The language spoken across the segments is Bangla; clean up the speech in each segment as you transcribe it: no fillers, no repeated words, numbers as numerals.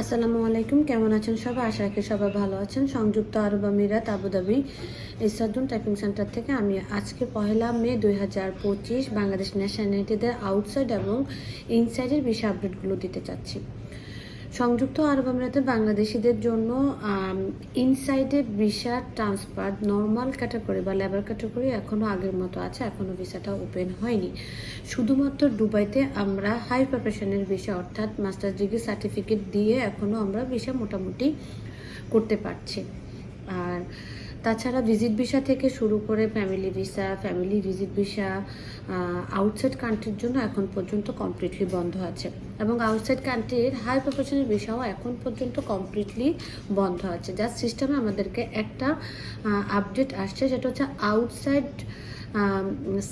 আসসালামু আলাইকুম, কেমন আছেন সবাই? আশা রাখি সবাই ভালো আছেন। সংযুক্ত আরব আমিরাত আবুধাবি ইসাদুন টাইপিং সেন্টার থেকে আমি আজকে 1 মে 2025 বাংলাদেশ ন্যাশনালিটিদের আউটসাইড এবং ইনসাইডের বিষয় আপডেটগুলো দিতে চাচ্ছি। সংযুক্ত আরব আমিরাতে বাংলাদেশিদের জন্য ইনসাইডে ভিসা ট্রান্সফার নর্মাল ক্যাটাগরি বা লেবার ক্যাটাগরি এখনও আগের মতো আছে, এখনও ভিসাটা ওপেন হয়নি। শুধুমাত্র দুবাইতে আমরা হাই প্রফেশনের ভিসা অর্থাৎ মাস্টার্স ডিগ্রি সার্টিফিকেট দিয়ে এখনও আমরা ভিসা মোটামুটি করতে পারছি। আর তাছাড়া ভিজিট ভিসা থেকে শুরু করে ফ্যামিলি ভিজিট ভিসা আউটসাইড কান্ট্রির জন্য এখন পর্যন্ত কমপ্লিটলি বন্ধ আছে, এবং আউটসাইড কান্ট্রির হাই প্রফেশনাল ভিসাও এখন পর্যন্ত কমপ্লিটলি বন্ধ আছে। যার সিস্টেমে আমাদেরকে একটা আপডেট আসছে, যেটা হচ্ছে আউটসাইড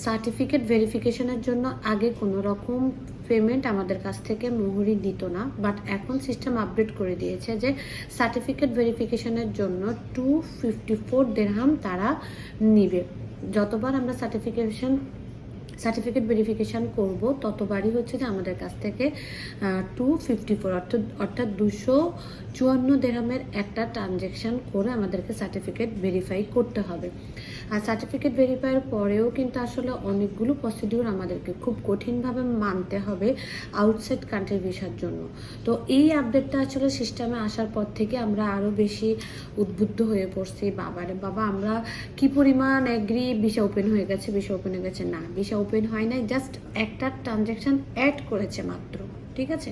সার্টিফিকেট ভেরিফিকেশনের জন্য আগে কোনো রকম পেমেন্ট আমাদের কাছ থেকে মোহরি দিত না, বাট এখন সিস্টেম আপডেট করে দিয়েছে যে সার্টিফিকেট ভেরিফিকেশনের জন্য 254 দিরহাম তারা নিবে। যতবার আমরা সার্টিফিকেট ভেরিফিকেশান করব ততবারই হচ্ছে যে আমাদের কাছ থেকে 254 অর্থাৎ 254 দিরহামের একটা ট্রানজ্যাকশান করে আমাদেরকে সার্টিফিকেট ভেরিফাই করতে হবে। আর সার্টিফিকেট ভেরিফাইয়ের পরেও কিন্তু আসলে অনেকগুলো প্রসিডিউর আমাদেরকে খুব কঠিনভাবে মানতে হবে আউটসাইড কান্ট্রি ভিসার জন্য। তো এই আপডেটটা আসলে সিস্টেমে আসার পর থেকে আমরা আরও বেশি উদ্বুদ্ধ হয়ে পড়ছি। বাবা আমরা কি পরিমাণ এগ্রি, ভিসা ওপেন হয়ে গেছে না, ভিসা ওপেন হয় নাই, জাস্ট একটা ট্রানজ্যাকশান অ্যাড করেছে মাত্র, ঠিক আছে।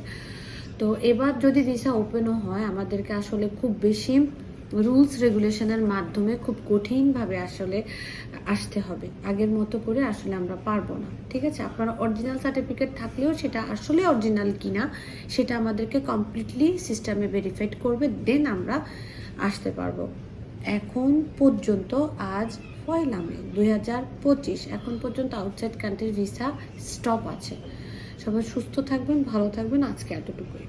তো এবার যদি ভিসা ওপেনও হয় আমাদেরকে আসলে খুব বেশি রুলস রেগুলেশনের মাধ্যমে খুব কঠিনভাবে আসলে আসতে হবে, আগের মতো করে আসলে আমরা পারবো না, ঠিক আছে। আপনারা অরিজিনাল সার্টিফিকেট থাকলেও সেটা আসলে অরিজিনাল কিনা সেটা আমাদেরকে কমপ্লিটলি সিস্টেমে ভেরিফাইড করবে, দেন আমরা আসতে পারবো। এখন পর্যন্ত আজ 1 মে 2025 এখন পর্যন্ত আউটসাইড কান্ট্রির ভিসা স্টপ আছে। সবাই সুস্থ থাকবেন, ভালো থাকবেন, আজকে এতটুকুই।